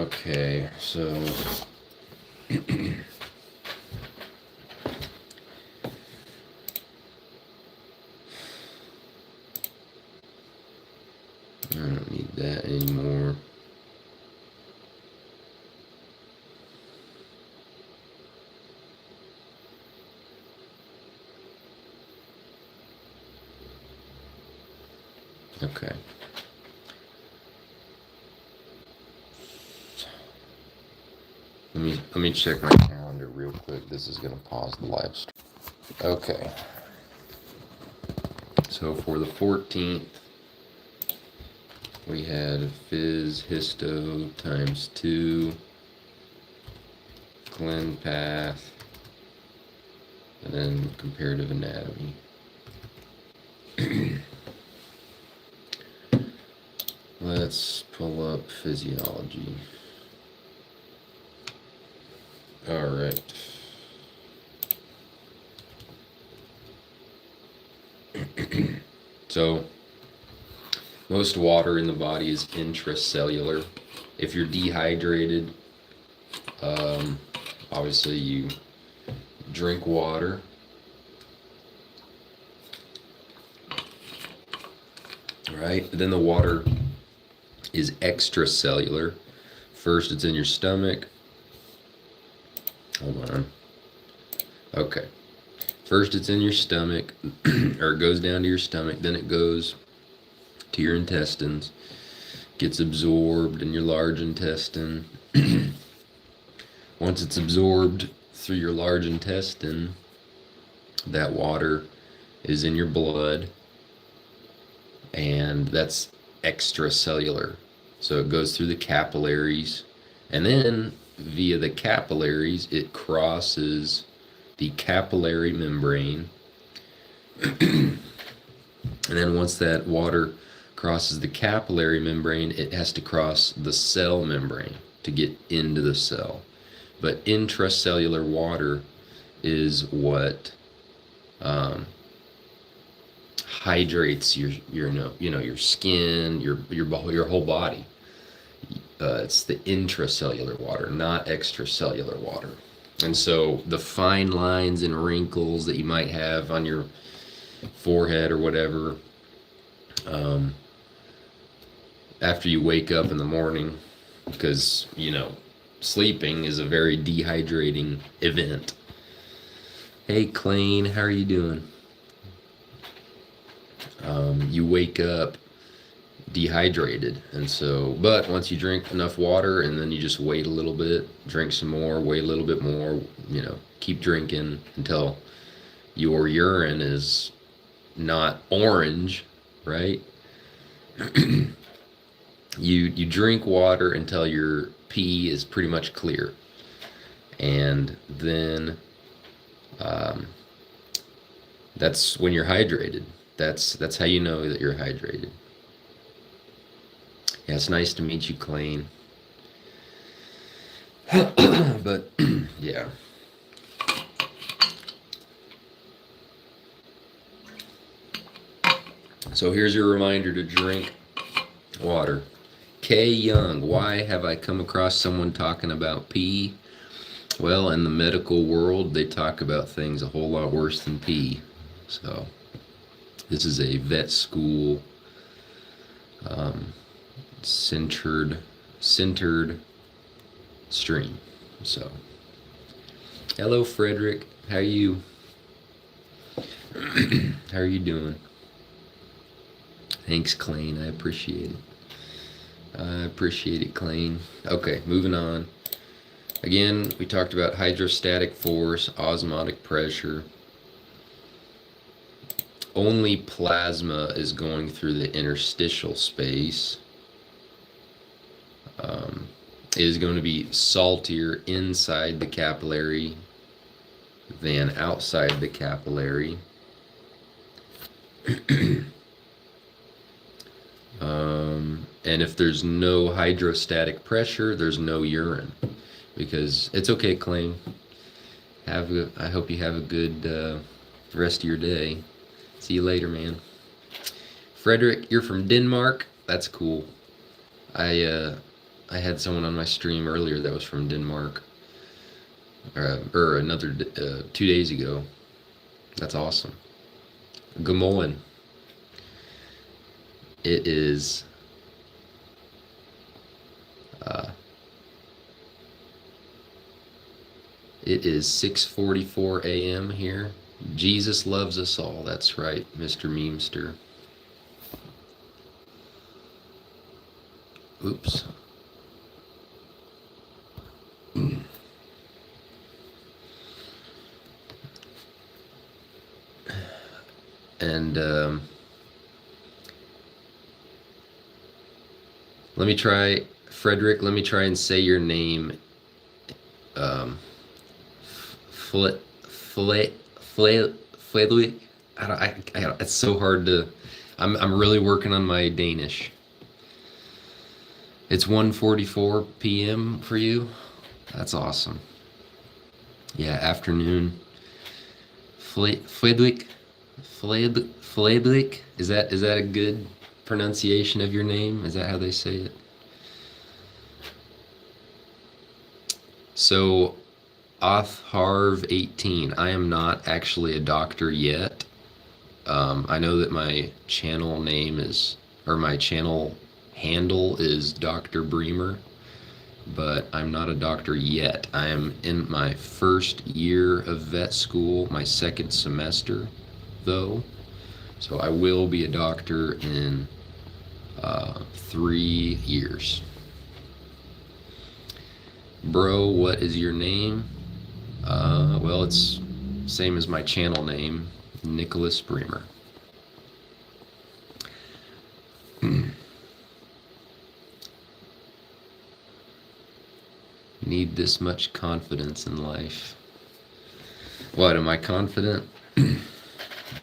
Okay, so I don't need that anymore. Okay. Let me check my calendar real quick. This is gonna pause the live stream. Okay. So for the 14th, we had phys histo times 2, Glen path, and then comparative anatomy. Let's pull up physiology. All right. So, most water in the body is intracellular. If you're dehydrated, obviously you drink water. Right? Then the water is extracellular. First, it's in your stomach. Hold on. Okay. First, it's in your stomach, or it goes down to your stomach. Then it goes to your intestines, gets absorbed in your large intestine. Once it's absorbed through your large intestine, that water is in your blood, and that's extracellular. So it goes through the capillaries, and then via the capillaries, it crosses the capillary membrane. And then once that water crosses the capillary membrane, it has to cross the cell membrane to get into the cell. But intracellular water is what hydrates your skin, your whole body. It's the intracellular water, not extracellular water. And so the fine lines and wrinkles that you might have on your forehead or whatever, after you wake up in the morning, because, sleeping is a very dehydrating event. Hey, Clayne, how are you doing? You wake up dehydrated, and so, but once you drink enough water, and then you just wait a little bit, drink some more, wait a little bit more, keep drinking until your urine is not orange, right? You drink water until your pee is pretty much clear, and then that's when you're hydrated. That's how you know that you're hydrated. Yeah, it's nice to meet you, Clayne. But yeah. So here's your reminder to drink water. K. Young, why have I come across someone talking about pee? Well, in the medical world, they talk about things a whole lot worse than pee. So this is a vet school centered stream. So hello, Frederick. How are you? How are you doing? Thanks, Clayne. I appreciate it, Clayne. Okay, moving on. Again, we talked about hydrostatic force, osmotic pressure. Only plasma is going through the interstitial space. It is going to be saltier inside the capillary than outside the capillary. And if there's no hydrostatic pressure, there's no urine. Because it's okay, Clayne. I hope you have a good rest of your day. See you later, man. Frederick, you're from Denmark? That's cool. I had someone on my stream earlier that was from Denmark, or another 2 days ago. That's awesome. Good morning. It is uh, it is 6:44 a.m. here. Jesus loves us all. That's right, Mr. Memester. Oops. And let me try, Frederick, let me try and say your name. Fledwick. It's so hard to. I'm really working on my Danish. It's 1:44 p.m. for you. That's awesome. Yeah, afternoon. Fledwick. Fledwick. Is that a good pronunciation of your name? Is that how they say it? So, Harv 18. I am not actually a doctor yet. I know that my channel name is, or my channel handle is Dr. Bremer, but I'm not a doctor yet. I am in my first year of vet school, my second semester, though. So I will be a doctor in 3 years. Bro, what is your name? Well, it's same as my channel name, Nicholas Bremer. Need this much confidence in life. What, am I confident?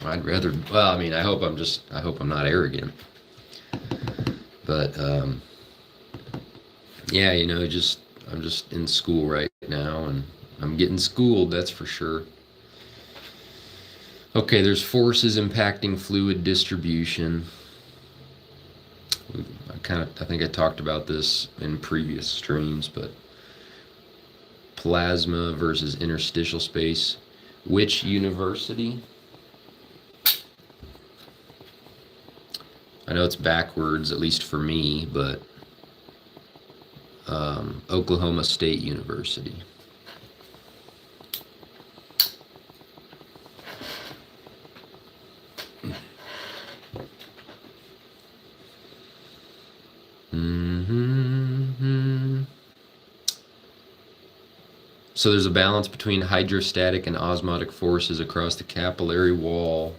I'd rather, well, I mean, I hope I'm not arrogant. But, yeah, you know, I'm just in school right now, and I'm getting schooled, that's for sure. Okay, there's forces impacting fluid distribution. I think I talked about this in previous streams, but plasma versus interstitial space. Which university? I know it's backwards, at least for me, but Oklahoma State University. So there's a balance between hydrostatic and osmotic forces across the capillary wall,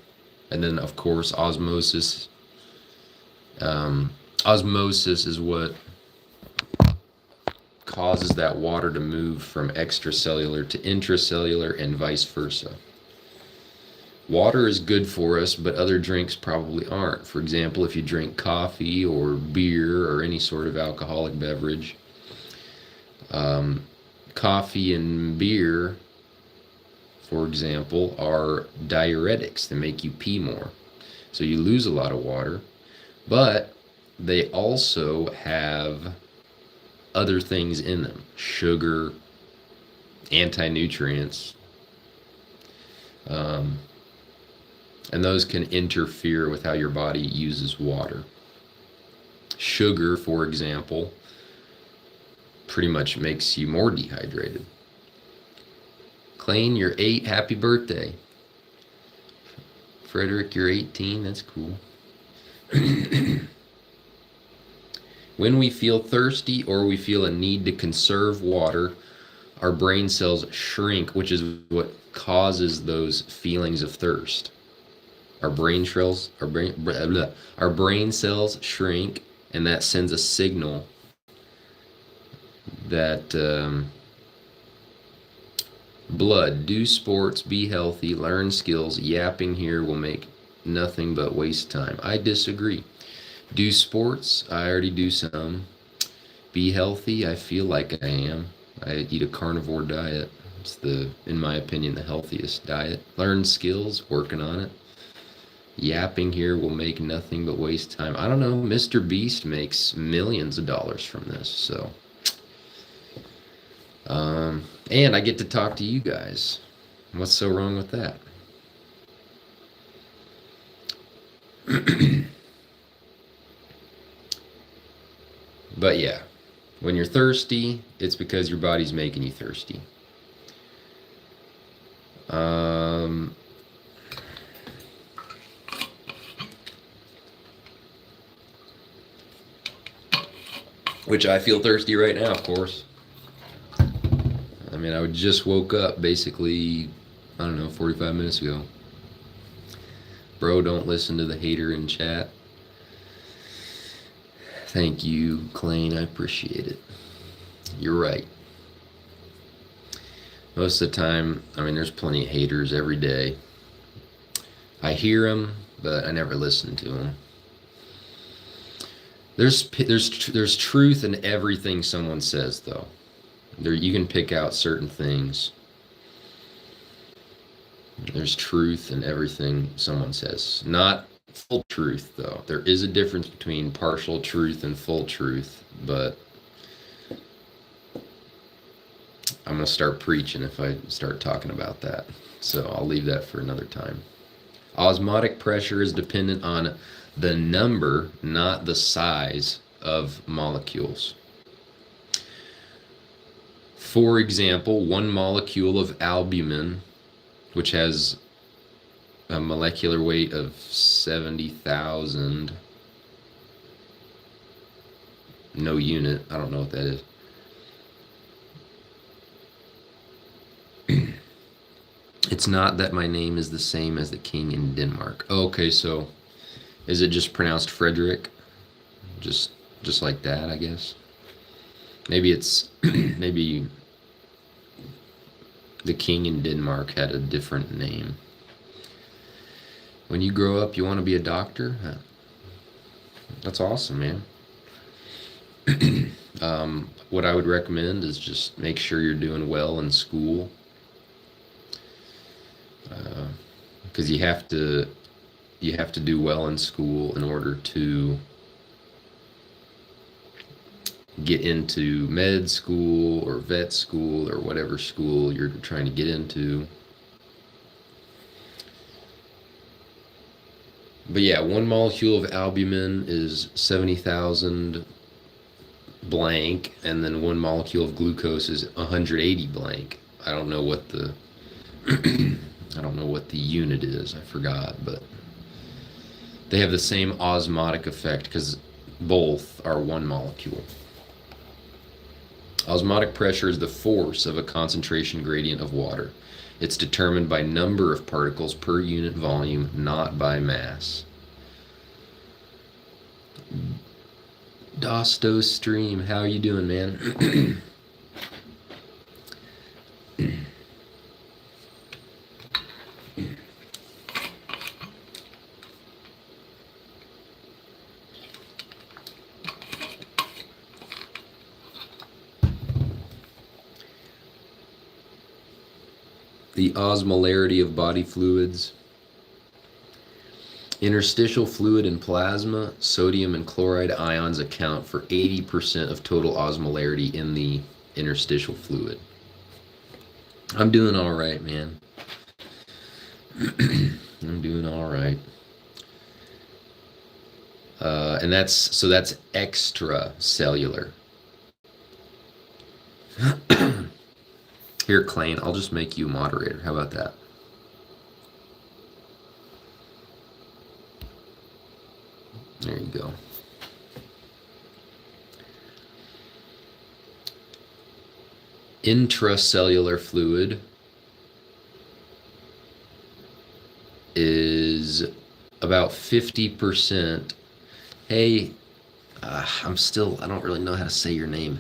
and then of course osmosis. Osmosis is what causes that water to move from extracellular to intracellular and vice versa. Water is good for us, but other drinks probably aren't. For example, if you drink coffee or beer or any sort of alcoholic beverage, coffee and beer, for example, are diuretics. They make you pee more. So you lose a lot of water, but they also have other things in them. Sugar, anti-nutrients, and those can interfere with how your body uses water. Sugar, for example, pretty much makes you more dehydrated. Clayne, you're 8. Happy birthday. Frederick, you're 18. That's cool. When we feel thirsty or we feel a need to conserve water, our brain cells shrink, which is what causes those feelings of thirst. Our brain cells shrink, and that sends a signal that blood, do sports, be healthy, learn skills. Yapping here will make nothing but waste time. I disagree. Do sports, I already do some. Be healthy, I feel like I am. I eat a carnivore diet. It's in my opinion, the healthiest diet. Learn skills, working on it. Yapping here will make nothing but waste time. I don't know. Mr. Beast makes millions of dollars from this, so. And I get to talk to you guys. What's so wrong with that? But yeah, when you're thirsty, it's because your body's making you thirsty. Which I feel thirsty right now, of course. I mean, I just woke up basically, I don't know, 45 minutes ago. Bro, don't listen to the hater in chat. Thank you, Clayne. I appreciate it. You're right. Most of the time, I mean, there's plenty of haters every day. I hear them, but I never listen to them. There's truth in everything someone says, though. There, you can pick out certain things. There's truth in everything someone says. Not full truth, though. There is a difference between partial truth and full truth, but I'm going to start preaching if I start talking about that. So I'll leave that for another time. Osmotic pressure is dependent on the number, not the size of molecules. For example, 1 molecule of albumin, which has a molecular weight of 70,000, no unit, I don't know what that is. It's not that my name is the same as the king in Denmark. Okay, so is it just pronounced Frederick? Just like that, I guess. Maybe it's maybe the king in Denmark had a different name. When you grow up, you want to be a doctor? That's awesome, man. What I would recommend is just make sure you're doing well in school. Because you have to do well in school in order to get into med school or vet school or whatever school you're trying to get into. But yeah, 1 molecule of albumin is 70,000 blank, and then 1 molecule of glucose is 180 blank. I don't know what the I don't know what the unit is. I forgot, but they have the same osmotic effect because both are 1 molecule. Osmotic pressure is the force of a concentration gradient of water. It's determined by number of particles per unit volume, not by mass. Dosto Stream, how are you doing, man? The osmolarity of body fluids. Interstitial fluid and plasma, sodium and chloride ions account for 80% of total osmolarity in the interstitial fluid. I'm doing all right, man. I'm doing all right. And that's extracellular. Here, Clayne, I'll just make you a moderator. How about that? There you go. Intracellular fluid is about 50%. Hey, I don't really know how to say your name.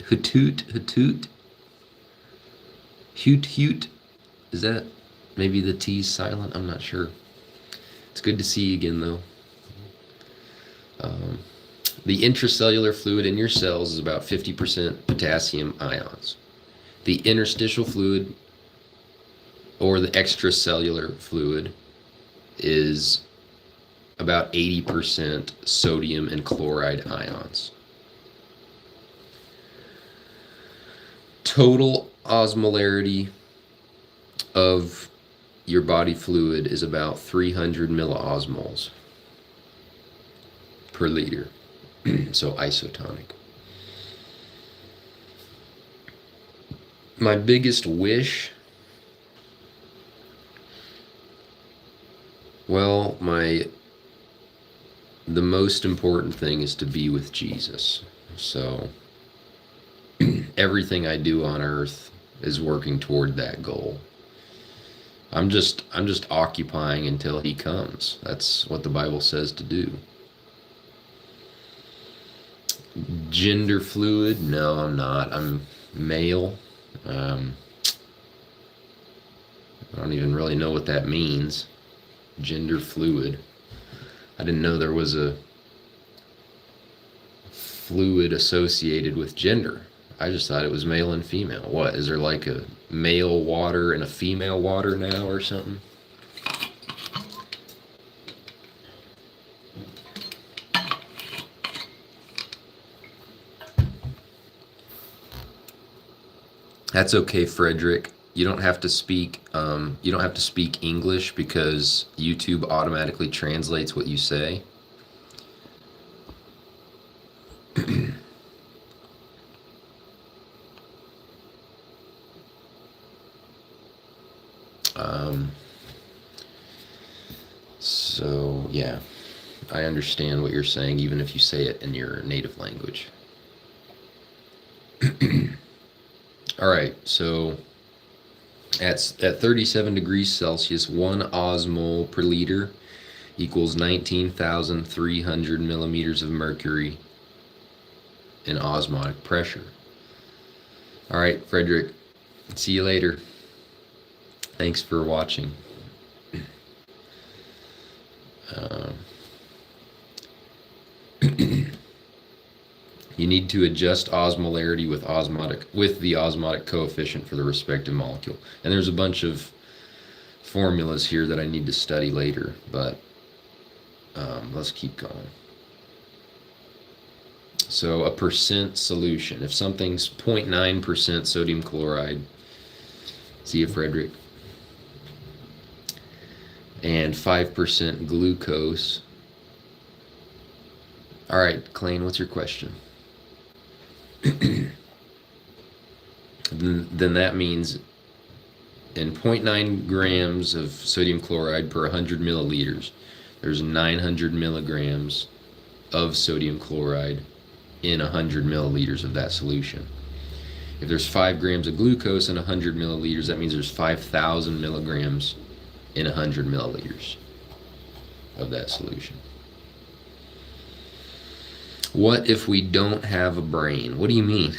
Hatoot? Hoot. Is that maybe the T's silent? I'm not sure. It's good to see you again, though. The intracellular fluid in your cells is about 50% potassium ions. The interstitial fluid, or the extracellular fluid, is about 80% sodium and chloride ions. Total osmolarity of your body fluid is about 300 milliosmoles per liter, so isotonic. My biggest wish, well, the most important thing is to be with Jesus. So everything I do on earth is working toward that goal. I'm just occupying until he comes. That's what the Bible says to do. Gender fluid? No, I'm not. I'm male. I don't even really know what that means. Gender fluid. I didn't know there was a fluid associated with gender. I just thought it was male and female. What, is there like a male water and a female water now or something? That's okay, Frederick. You don't have to speak English because YouTube automatically translates what you say. So yeah, I understand what you're saying, even if you say it in your native language. All right, so at 37 degrees Celsius, 1 osmol per liter equals 19,300 millimeters of mercury in osmotic pressure. All right, Frederick, see you later. Thanks for watching. You need to adjust osmolarity with the osmotic coefficient for the respective molecule. And there's a bunch of formulas here that I need to study later, but let's keep going. So a percent solution. If something's 0.9% sodium chloride, see you, Frederick, and 5% glucose. All right, Clayne, what's your question? Then that means in 0.9 grams of sodium chloride per 100 milliliters, there's 900 milligrams of sodium chloride in 100 milliliters of that solution. If there's 5 grams of glucose in 100 milliliters, that means there's 5,000 milligrams in 100 milliliters of that solution. What if we don't have a brain? What do you mean?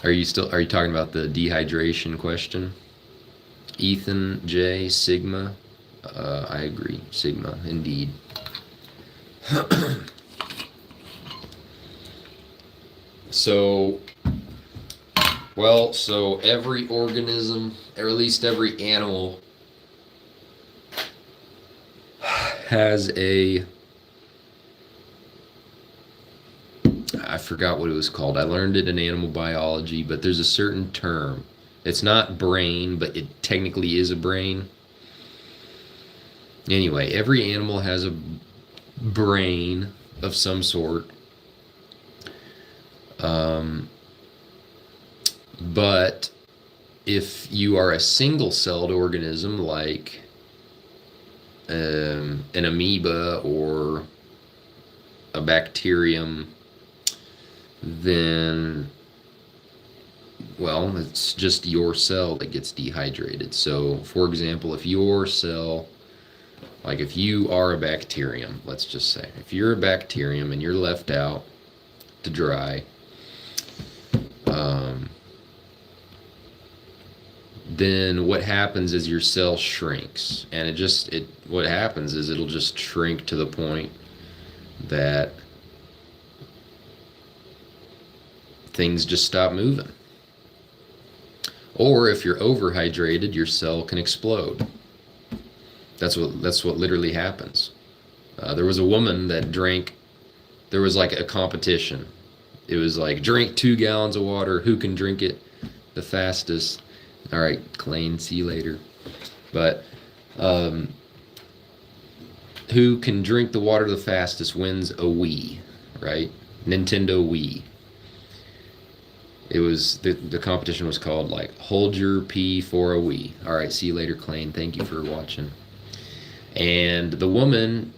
Are you talking about the dehydration question? Ethan J, Sigma. I agree, Sigma, indeed. So every organism, or at least every animal, has I forgot what it was called. I learned it in animal biology, but there's a certain term. It's not brain, but it technically is a brain. Anyway, every animal has a brain of some sort. But if you are a single-celled organism like an amoeba or a bacterium, then, well, it's just your cell that gets dehydrated. So, for example, if your cell, like if you are a bacterium, let's just say, if you're a bacterium and you're left out to dry, then what happens is your cell shrinks, and what happens is it'll just shrink to the point that things just stop moving. Or if you're overhydrated, your cell can explode. That's what literally happens. There was a woman that drank. There was like a competition. It was like drink 2 gallons of water. Who can drink it the fastest? All right, Clayne, see you later. But um, who can drink the water the fastest wins a Wii, right? Nintendo Wii. It was the competition was called like hold your pee for a Wii. All right, see you later, Clayne. Thank you for watching. And the woman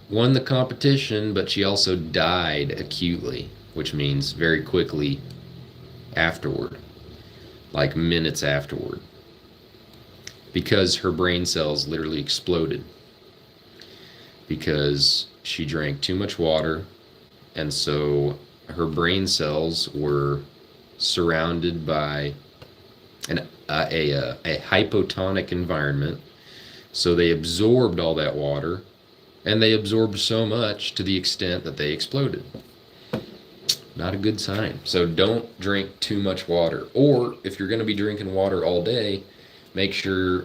won the competition, but she also died acutely, which means very quickly afterward, like minutes afterward, because her brain cells literally exploded because she drank too much water, and so her brain cells were surrounded by a hypotonic environment, so they absorbed all that water, and they absorbed so much to the extent that they exploded. Not a good sign. So don't drink too much water. Or if you're going to be drinking water all day, make sure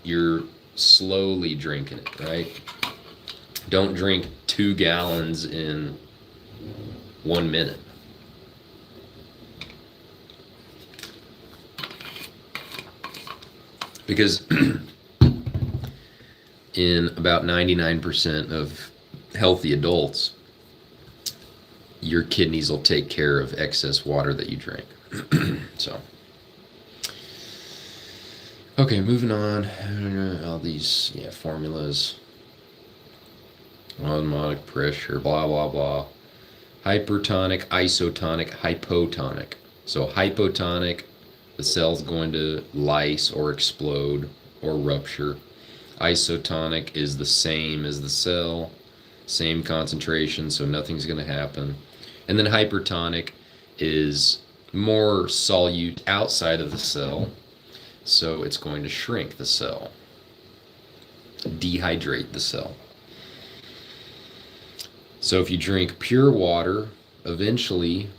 you're slowly drinking it, right? Don't drink 2 gallons in 1 minute. Because in about 99% of healthy adults, your kidneys will take care of excess water that you drink. So, okay, moving on. All these formulas. Osmotic pressure, blah, blah, blah. Hypertonic, isotonic, hypotonic. So hypotonic, the cell's going to lyse or explode or rupture. Isotonic is the same as the cell, same concentration, so nothing's going to happen. And then hypertonic is more solute outside of the cell, so it's going to shrink the cell, dehydrate the cell. So if you drink pure water, eventually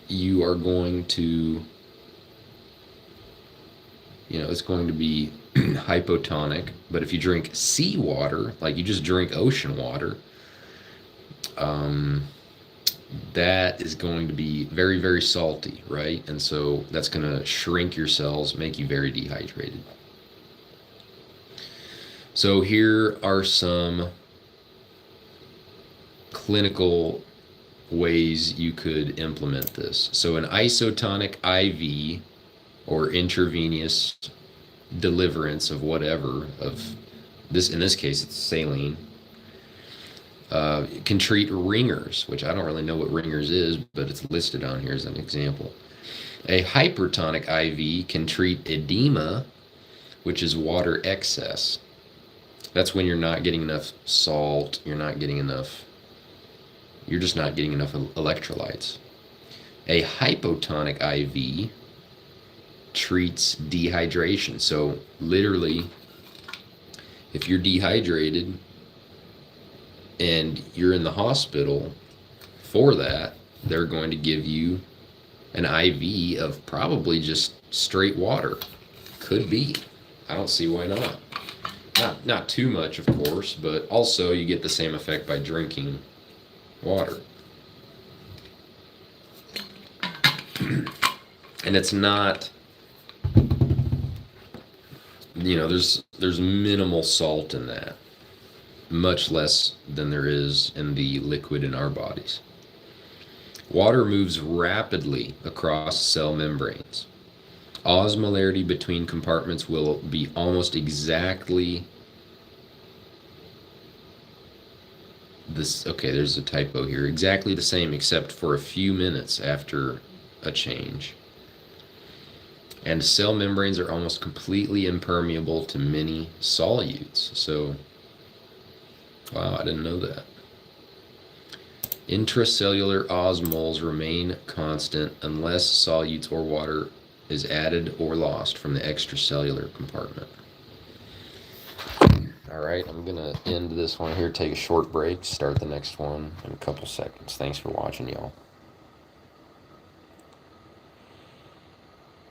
you are going to, it's going to be hypotonic. But if you drink seawater, like you just drink ocean water, that is going to be very, very salty, right? And so that's going to shrink your cells, make you very dehydrated. So here are some clinical ways you could implement this. So an isotonic IV or intravenous deliverance of whatever, of this, in this case it's saline, can treat ringers, which I don't really know what ringers is, but it's listed on here as an example. A hypertonic IV can treat edema, which is water excess. That's when you're not getting enough salt, you're just not getting enough electrolytes. A hypotonic IV treats dehydration. So literally, if you're dehydrated and you're in the hospital for that, they're going to give you an IV of probably just straight water. Could be. I don't see why not. Not too much, of course, but also you get the same effect by drinking water. And it's not, there's minimal salt in that, much less than there is in the liquid in our bodies. Water moves rapidly across cell membranes. Osmolarity between compartments will be almost exactly this. Okay, there's a typo here. Exactly the same, except for a few minutes after a change. And cell membranes are almost completely impermeable to many solutes. So, wow, I didn't know that. Intracellular osmoles remain constant unless solutes or water is added or lost from the extracellular compartment. All right, I'm going to end this one here, take a short break, start the next one in a couple seconds. Thanks for watching, y'all.